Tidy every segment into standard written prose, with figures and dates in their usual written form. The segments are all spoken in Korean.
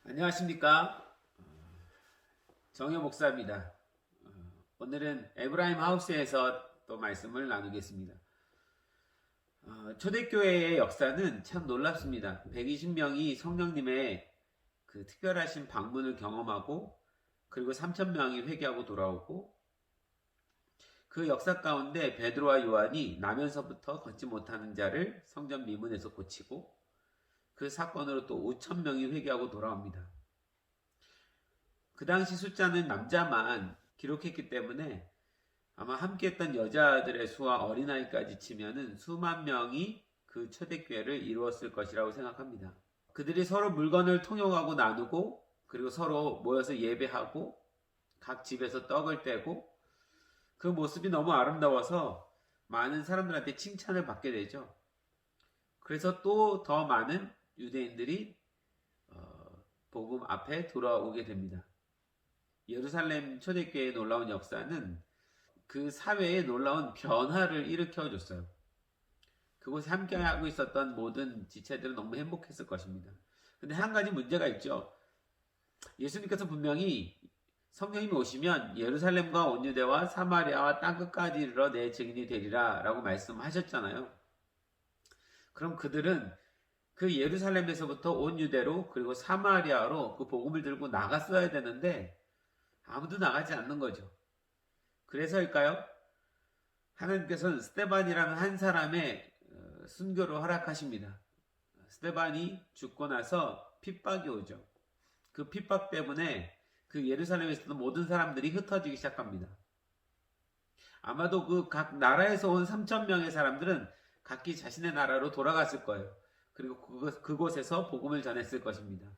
안녕하십니까. 정효 목사입니다. 오늘은 에브라임 하우스에서 또 말씀을 나누겠습니다. 초대교회의 역사는 참 놀랍습니다. 120명이 성령님의 그 특별하신 방문을 경험하고 그리고 3,000명이 회개하고 돌아오고 그 역사 가운데 베드로와 요한이 나면서부터 걷지 못하는 자를 성전 미문에서 고치고 그 사건으로 또 5,000명이 회개하고 돌아옵니다. 그 당시 숫자는 남자만 기록했기 때문에 아마 함께했던 여자들의 수와 어린아이까지 치면은 수만 명이 그 초대교회를 이루었을 것이라고 생각합니다. 그들이 서로 물건을 통용하고 나누고 그리고 서로 모여서 예배하고 각 집에서 떡을 떼고 그 모습이 너무 아름다워서 많은 사람들한테 칭찬을 받게 되죠. 그래서 또 더 많은 유대인들이 복음 앞에 돌아오게 됩니다. 예루살렘 초대교회의 놀라운 역사는 그 사회에 놀라운 변화를 일으켜줬어요. 그곳에 함께하고 있었던 모든 지체들은 너무 행복했을 것입니다. 근데 한 가지 문제가 있죠. 예수님께서 분명히 성령님이 오시면 예루살렘과 온 유대와 사마리아와 땅끝까지 이르러 내 증인이 되리라 라고 말씀하셨잖아요. 그럼 그들은 그 예루살렘에서부터 온 유대로 그리고 사마리아로 그 복음을 들고 나갔어야 되는데 아무도 나가지 않는 거죠. 그래서일까요? 하나님께서는 스데반이라는 한 사람의 순교를 허락하십니다. 스데반이 죽고 나서 핍박이 오죠. 그 핍박 때문에 그 예루살렘에 있었던 모든 사람들이 흩어지기 시작합니다. 아마도 그 각 나라에서 온 3,000명의 사람들은 각기 자신의 나라로 돌아갔을 거예요. 그리고 그곳에서 복음을 전했을 것입니다.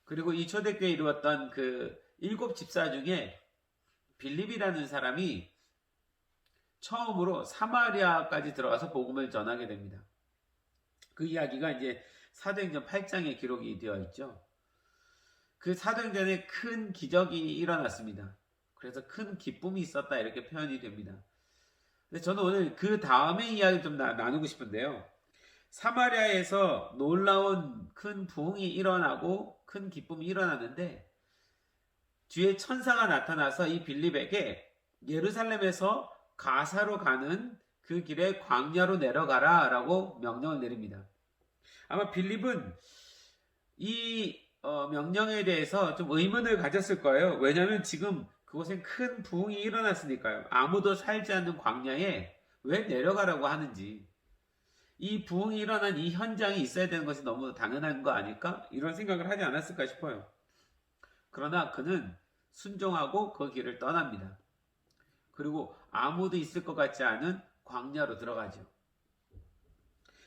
그리고 이 초대교회에 이루었던 그 7 집사 중에 빌립이라는 사람이 처음으로 사마리아까지 들어가서 복음을 전하게 됩니다. 그 이야기가 이제 사도행전 8장에 기록이 되어 있죠. 그 사도행전에 큰 기적이 일어났습니다. 그래서 큰 기쁨이 있었다 이렇게 표현이 됩니다. 근데 저는 오늘 그 다음의 이야기를 좀 나누고 싶은데요. 사마리아에서 놀라운 큰 부흥이 일어나고 큰 기쁨이 일어났는데 뒤에 천사가 나타나서 이 빌립에게 예루살렘에서 가사로 가는 그 길에 광야로 내려가라 라고 명령을 내립니다. 아마 빌립은 이 명령에 대해서 좀 의문을 가졌을 거예요. 왜냐하면 지금 그곳엔 큰 부흥이 일어났으니까요. 아무도 살지 않는 광야에 왜 내려가라고 하는지, 이 부흥이 일어난 이 현장이 있어야 되는 것이 너무 당연한 거 아닐까? 이런 생각을 하지 않았을까 싶어요. 그러나 그는 순종하고 그 길을 떠납니다. 그리고 아무도 있을 것 같지 않은 광야로 들어가죠.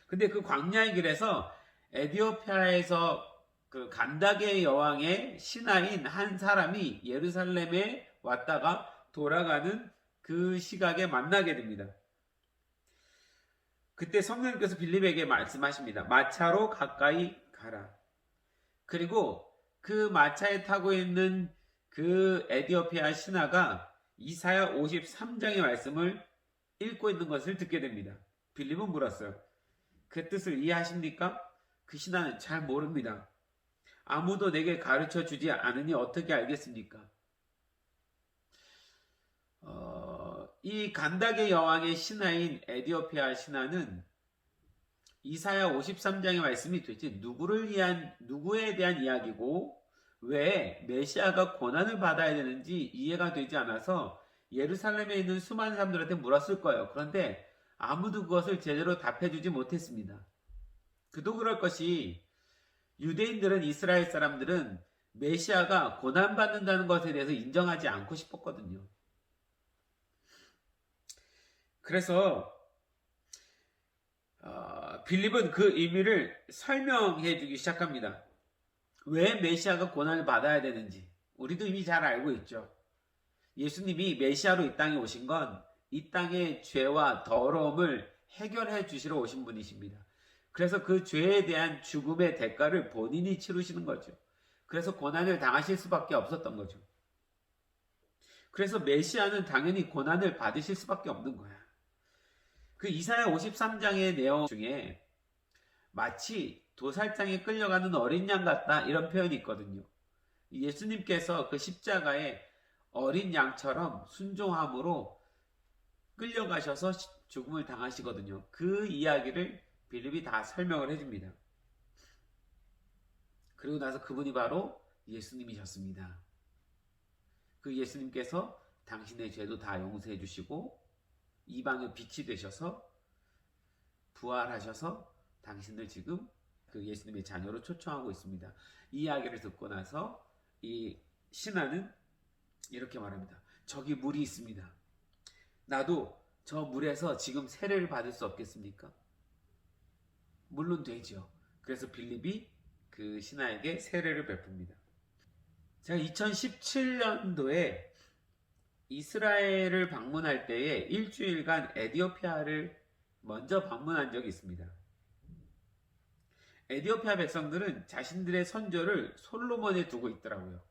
근데 그 광야의 길에서 에디오피아에서 그 간다게 여왕의 신하인 한 사람이 예루살렘에 왔다가 돌아가는 그 시각에 만나게 됩니다. 그때 성령님께서 빌립에게 말씀하십니다. 마차로 가까이 가라. 그리고 그 마차에 타고 있는 그 에디오피아 신하가 이사야 53장의 말씀을 읽고 있는 것을 듣게 됩니다. 빌립은 물었어요. 그 뜻을 이해하십니까? 그 신하는 잘 모릅니다. 아무도 내게 가르쳐 주지 않으니 어떻게 알겠습니까? 이 간다게 여왕의 신하인 에디오피아 신하는 이사야 53장의 말씀이 도대체 누구에 대한 이야기고 왜 메시아가 고난을 받아야 되는지 이해가 되지 않아서 예루살렘에 있는 수많은 사람들한테 물었을 거예요. 그런데 아무도 그것을 제대로 답해주지 못했습니다. 그도 그럴 것이 유대인들은, 이스라엘 사람들은 메시아가 고난받는다는 것에 대해서 인정하지 않고 싶었거든요. 그래서 빌립은 그 의미를 설명해 주기 시작합니다. 왜 메시아가 고난을 받아야 되는지 우리도 이미 잘 알고 있죠. 예수님이 메시아로 이 땅에 오신 건 이 땅의 죄와 더러움을 해결해 주시러 오신 분이십니다. 그래서 그 죄에 대한 죽음의 대가를 본인이 치르시는 거죠. 그래서 고난을 당하실 수밖에 없었던 거죠. 그래서 메시아는 당연히 고난을 받으실 수밖에 없는 거야. 그 이사야 53장의 내용 중에 마치 도살장에 끌려가는 어린 양 같다 이런 표현이 있거든요. 예수님께서 그 십자가에 어린 양처럼 순종함으로 끌려가셔서 죽음을 당하시거든요. 그 이야기를 빌립이 다 설명을 해줍니다. 그리고 나서 그분이 바로 예수님이셨습니다. 그 예수님께서 당신의 죄도 다 용서해 주시고 이방의 빛이 되셔서 부활하셔서 당신을 지금 그 예수님의 자녀로 초청하고 있습니다. 이 이야기를 듣고 나서 이 신하는 이렇게 말합니다. 저기 물이 있습니다. 나도 저 물에서 지금 세례를 받을 수 없겠습니까? 물론 되죠. 그래서 빌립이 그 신하에게 세례를 베풉니다. 제가 2017년도에 이스라엘을 방문할 때에 일주일간 에디오피아를 먼저 방문한 적이 있습니다. 에디오피아 백성들은 자신들의 선조를 솔로몬에 두고 있더라고요.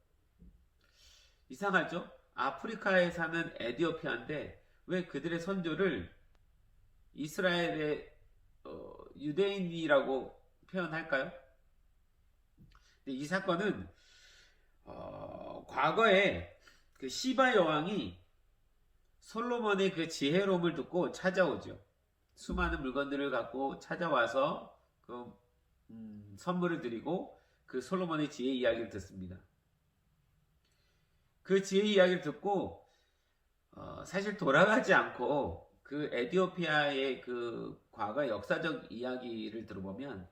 이상하죠? 아프리카에 사는 에디오피아인데 왜 그들의 선조를 이스라엘의 유대인이라고 표현할까요? 이 사건은 과거에 그 시바 여왕이 솔로몬의 그 지혜로움을 듣고 찾아오죠. 수많은 물건들을 갖고 찾아와서 선물을 드리고 그 솔로몬의 지혜 이야기를 듣습니다. 그 지혜 이야기를 듣고 사실 돌아가지 않고 그 에티오피아의 그 과거 역사적 이야기를 들어보면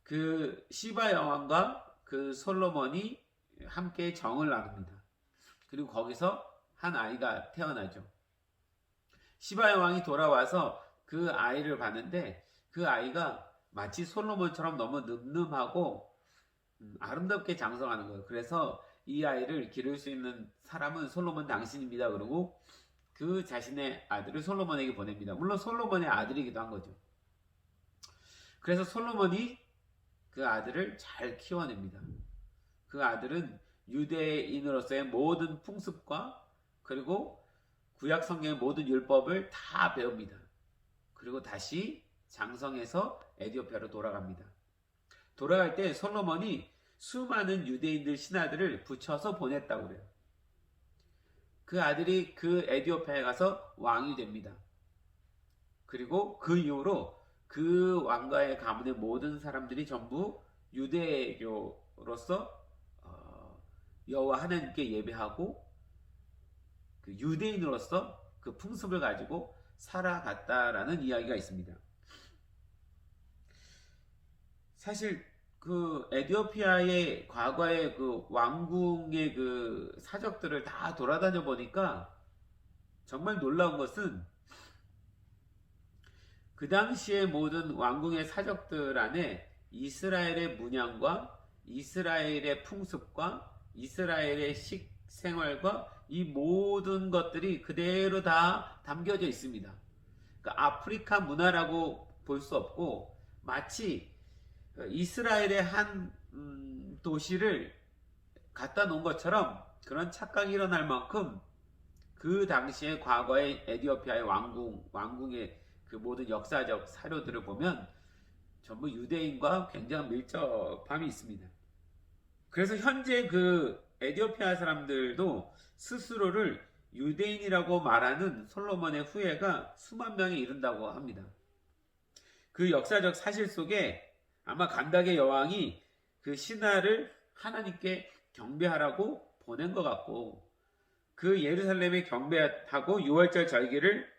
그 시바 여왕과 그 솔로몬이 함께 정을 나눕니다. 그리고 거기서 한 아이가 태어나죠. 시바 여왕이 돌아와서 그 아이를 봤는데 그 아이가 마치 솔로몬처럼 너무 늠름하고 아름답게 장성하는 거예요. 그래서 이 아이를 기를 수 있는 사람은 솔로몬 당신입니다. 그러고 그 자신의 아들을 솔로몬에게 보냅니다. 물론 솔로몬의 아들이기도 한 거죠. 그래서 솔로몬이 그 아들을 잘 키워냅니다. 그 아들은 유대인으로서의 모든 풍습과 그리고 구약 성경의 모든 율법을 다 배웁니다. 그리고 다시 장성해서 에디오피아로 돌아갑니다. 돌아갈 때 솔로몬이 수많은 유대인들 신하들을 붙여서 보냈다고 그래요. 그 아들이 그 에디오피아에 가서 왕이 됩니다. 그리고 그 이후로 그 왕가의 가문의 모든 사람들이 전부 유대교로서 여호와 하나님께 예배하고 그 유대인으로서 그 풍습을 가지고 살아갔다라는 이야기가 있습니다. 사실 그 에티오피아의 과거의 그 왕궁의 그 사적들을 다 돌아다녀 보니까 정말 놀라운 것은 그 당시의 모든 왕궁의 사적들 안에 이스라엘의 문양과 이스라엘의 풍습과 이스라엘의 식생활과 이 모든 것들이 그대로 다 담겨져 있습니다. 그러니까 아프리카 문화라고 볼 수 없고 마치 이스라엘의 한 도시를 갖다 놓은 것처럼 그런 착각이 일어날 만큼 그 당시의 과거의 에티오피아의 왕궁의 그 모든 역사적 사료들을 보면 전부 유대인과 굉장한 밀접함이 있습니다. 그래서 현재 그 에티오피아 사람들도 스스로를 유대인이라고 말하는 솔로몬의 후예가 수만 명에 이른다고 합니다. 그 역사적 사실 속에 아마 간닥의 여왕이 그 신하를 하나님께 경배하라고 보낸 것 같고 그 예루살렘에 경배하고 6월절 절기를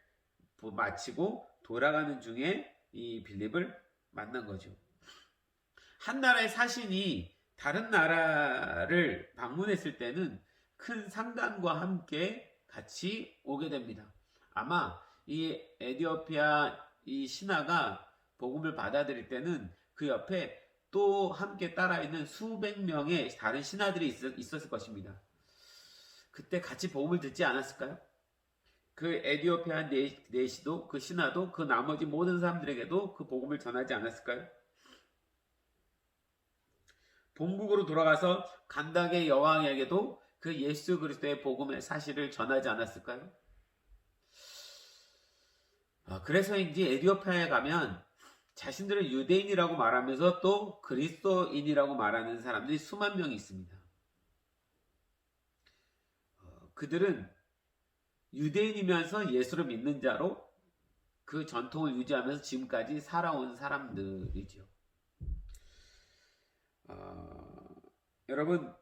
마치고 돌아가는 중에 이 빌립을 만난 거죠. 한 나라의 사신이 다른 나라를 방문했을 때는 큰 상단과 함께 같이 오게 됩니다. 아마 이 에티오피아 이 신하가 복음을 받아들일 때는 그 옆에 또 함께 따라있는 수백 명의 다른 신하들이 있었을 것입니다. 그때 같이 복음을 듣지 않았을까요? 그 에티오피아 내시도 그 신하도 그 나머지 모든 사람들에게도 그 복음을 전하지 않았을까요? 본국으로 돌아가서 간닥의 여왕에게도 그 예수 그리스도의 복음의 사실을 전하지 않았을까요? 그래서인지 에티오피아에 가면 자신들은 유대인이라고 말하면서 또 그리스도인이라고 말하는 사람들이 수만 명이 있습니다. 그들은 유대인이면서 예수를 믿는 자로 그 전통을 유지하면서 지금까지 살아온 사람들이죠. 여러분,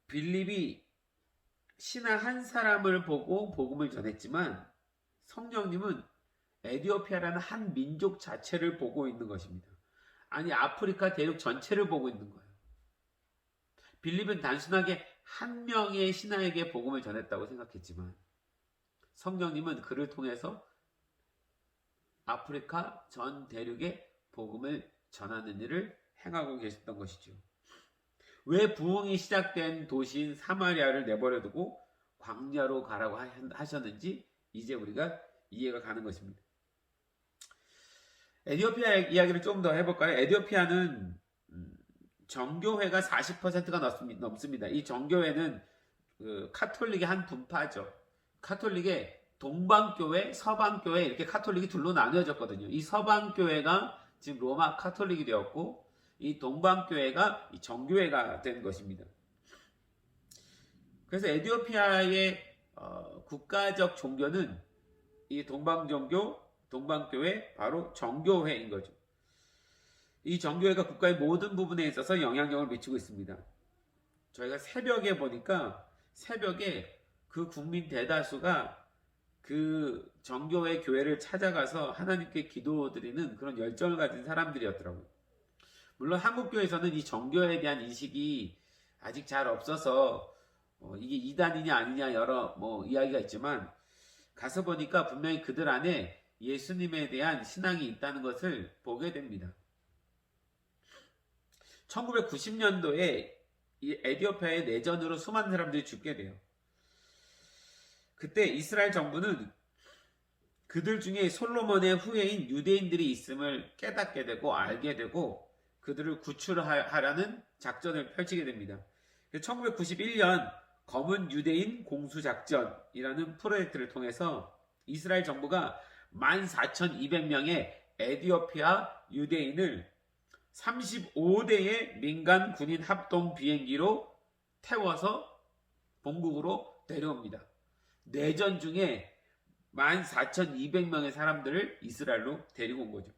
빌립이 신하 한 사람을 보고 복음을 전했지만 성령님은 에디오피아라는 한 민족 자체를 보고 있는 것입니다. 아니, 아프리카 대륙 전체를 보고 있는 거예요. 빌립은 단순하게 한 명의 신하에게 복음을 전했다고 생각했지만 성령님은 그를 통해서 아프리카 전 대륙에 복음을 전하는 일을 행하고 계셨던 것이죠. 왜 부흥이 시작된 도시인 사마리아를 내버려두고 광야로 가라고 하셨는지 이제 우리가 이해가 가는 것입니다. 에디오피아 이야기를 좀 더 해볼까요? 에디오피아는 정교회가 40%가 넘습니다. 이 정교회는 카톨릭의 한 분파죠. 카톨릭의 동방교회, 서방교회 이렇게 카톨릭이 둘로 나뉘어졌거든요. 이 서방교회가 지금 로마 카톨릭이 되었고 이 동방교회가 이 정교회가 된 것입니다. 그래서 에디오피아의 국가적 종교는 이 동방교회 바로 정교회인 거죠. 이 정교회가 국가의 모든 부분에 있어서 영향력을 미치고 있습니다. 저희가 새벽에 보니까 새벽에 그 국민 대다수가 그 정교회 교회를 찾아가서 하나님께 기도드리는 그런 열정을 가진 사람들이었더라고요. 물론 한국교회에서는 이 정교회에 대한 인식이 아직 잘 없어서 이게 이단이냐 아니냐 여러 이야기가 있지만 가서 보니까 분명히 그들 안에 예수님에 대한 신앙이 있다는 것을 보게 됩니다. 1990년도에 이 에디오피아의 내전으로 수많은 사람들이 죽게 돼요. 그때 이스라엘 정부는 그들 중에 솔로몬의 후예인 유대인들이 있음을 깨닫게 되고 알게 되고 그들을 구출하라는 작전을 펼치게 됩니다. 1991년 검은 유대인 공수작전이라는 프로젝트를 통해서 이스라엘 정부가 14,200명의 에디오피아 유대인을 35대의 민간 군인 합동 비행기로 태워서 본국으로 데려옵니다. 내전 중에 14,200명의 사람들을 이스라엘로 데리고 온 거죠.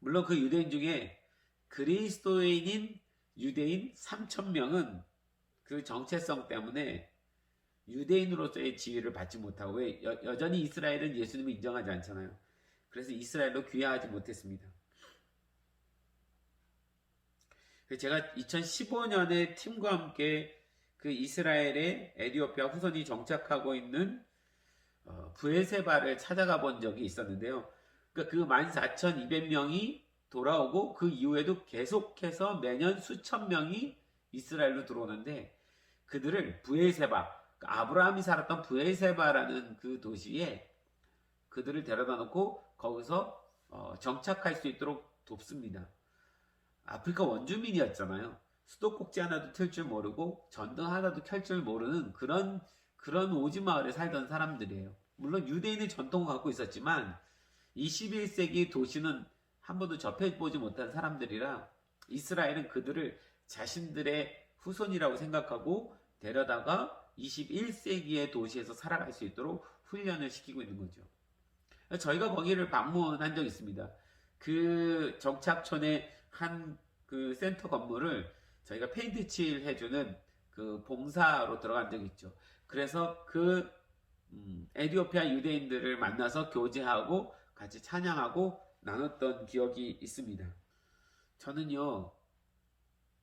물론 그 유대인 중에 그리스도인인 유대인 3,000명은 그 정체성 때문에 유대인으로서의 지위를 받지 못하고 왜 여전히 이스라엘은 예수님을 인정하지 않잖아요. 그래서 이스라엘로 귀화하지 못했습니다. 제가 2015년에 팀과 함께 그 이스라엘의 에디오피아 후손이 정착하고 있는 브에세바를 찾아가 본 적이 있었는데요. 그러니까 그 14,200명이 돌아오고 그 이후에도 계속해서 매년 수천 명이 이스라엘로 들어오는데 그들을 브에세바, 아브라함이 살았던 브에세바라는 그 도시에 그들을 데려다 놓고 거기서 정착할 수 있도록 돕습니다. 아프리카 원주민이었잖아요. 수도꼭지 하나도 틀 줄 모르고 전등 하나도 켤 줄 모르는 그런 오지 마을에 살던 사람들이에요. 물론 유대인의 전통을 갖고 있었지만 21세기 도시는 한 번도 접해보지 못한 사람들이라 이스라엘은 그들을 자신들의 후손이라고 생각하고 데려다가 21세기의 도시에서 살아갈 수 있도록 훈련을 시키고 있는 거죠. 저희가 거기를 방문한 적이 있습니다. 그 정착촌의 한 그 센터 건물을 저희가 페인트 칠 해주는 그 봉사로 들어간 적이 있죠. 그래서 그 에디오피아 유대인들을 만나서 교제하고 같이 찬양하고 나눴던 기억이 있습니다. 저는요,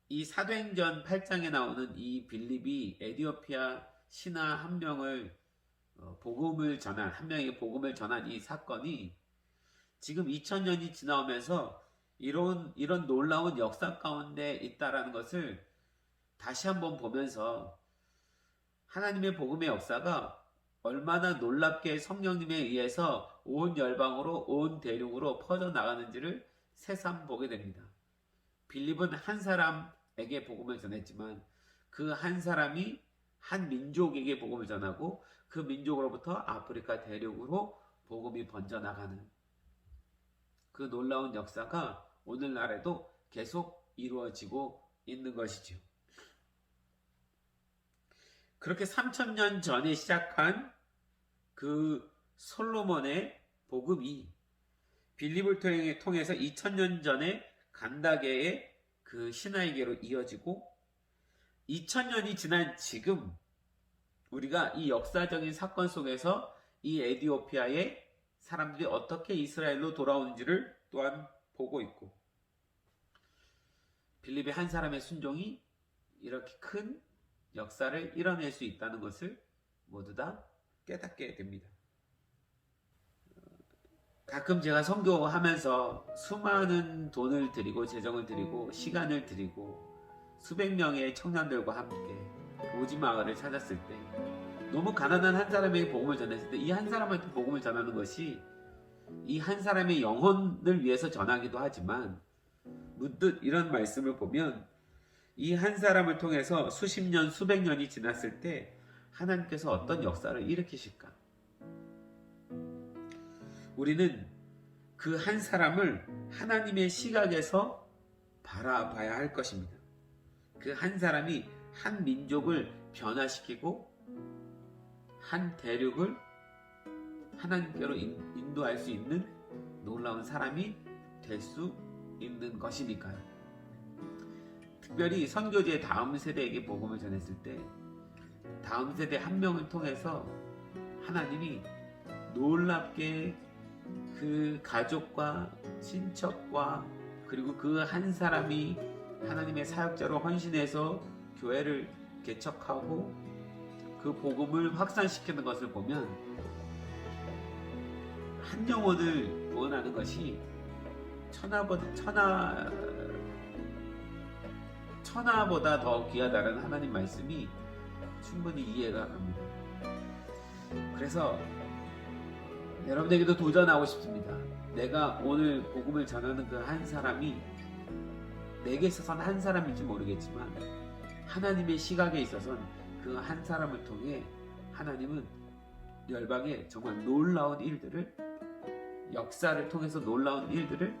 이 사도행전 8장에 나오는 이 빌립이 에디오피아 신하 한 명을 한 명에게 복음을 전한 이 사건이 지금 2000년이 지나오면서 이런 놀라운 역사 가운데 있다라는 것을 다시 한번 보면서 하나님의 복음의 역사가 얼마나 놀랍게 성령님에 의해서 온 열방으로 온 대륙으로 퍼져나가는지를 새삼 보게 됩니다. 빌립은 한 사람에게 복음을 전했지만 그 한 사람이 한 민족에게 복음을 전하고 그 민족으로부터 아프리카 대륙으로 복음이 번져나가는 그 놀라운 역사가 오늘날에도 계속 이루어지고 있는 것이죠. 그렇게 3000년 전에 시작한 그 솔로몬의 복음이 빌립을 통해서 2000년 전에 간다게의 그 신화의계로 이어지고 2000년이 지난 지금 우리가 이 역사적인 사건 속에서 이 에티오피아의 사람들이 어떻게 이스라엘로 돌아오는지를 또한 보고 있고 빌립의 한 사람의 순종이 이렇게 큰 역사를 이뤄낼 수 있다는 것을 모두 다 깨닫게 됩니다. 가끔 제가 선교하면서 수많은 돈을 들이고 재정을 들이고 시간을 들이고 수백 명의 청년들과 함께 오지 마을을 찾았을 때 너무 가난한 한 사람에게 복음을 전했을 때 이 한 사람한테 복음을 전하는 것이 이 한 사람의 영혼을 위해서 전하기도 하지만 문득 이런 말씀을 보면 이 한 사람을 통해서 수십 년 수백 년이 지났을 때 하나님께서 어떤 역사를 일으키실까? 우리는 그 한 사람을 하나님의 시각에서 바라봐야 할 것입니다. 그 한 사람이 한 민족을 변화시키고 한 대륙을 하나님께로 인도할 수 있는 놀라운 사람이 될 수 있는 것이니까요. 특별히 선교지의 다음 세대에게 복음을 전했을 때 다음 세대 한 명을 통해서 하나님이 놀랍게 그 가족과 친척과 그리고 그 한 사람이 하나님의 사역자로 헌신해서 교회를 개척하고 그 복음을 확산시키는 것을 보면 한 영혼을 구원하는 것이 천하보다 더 귀하다는 하나님 말씀이 충분히 이해가 갑니다. 그래서 여러분에게도 도전하고 싶습니다. 내가 오늘 복음을 전하는 그 한 사람이 내게 있어서는 한 사람일지 모르겠지만 하나님의 시각에 있어서는 그 한 사람을 통해 하나님은 열방에 정말 놀라운 일들을 역사를 통해서 놀라운 일들을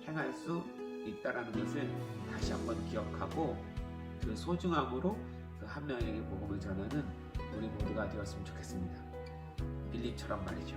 행할 수 있다는 것을 다시 한번 기억하고 그 소중함으로 그 한 명에게 복음을 전하는 우리 모두가 되었으면 좋겠습니다. 빌립처럼 말이죠.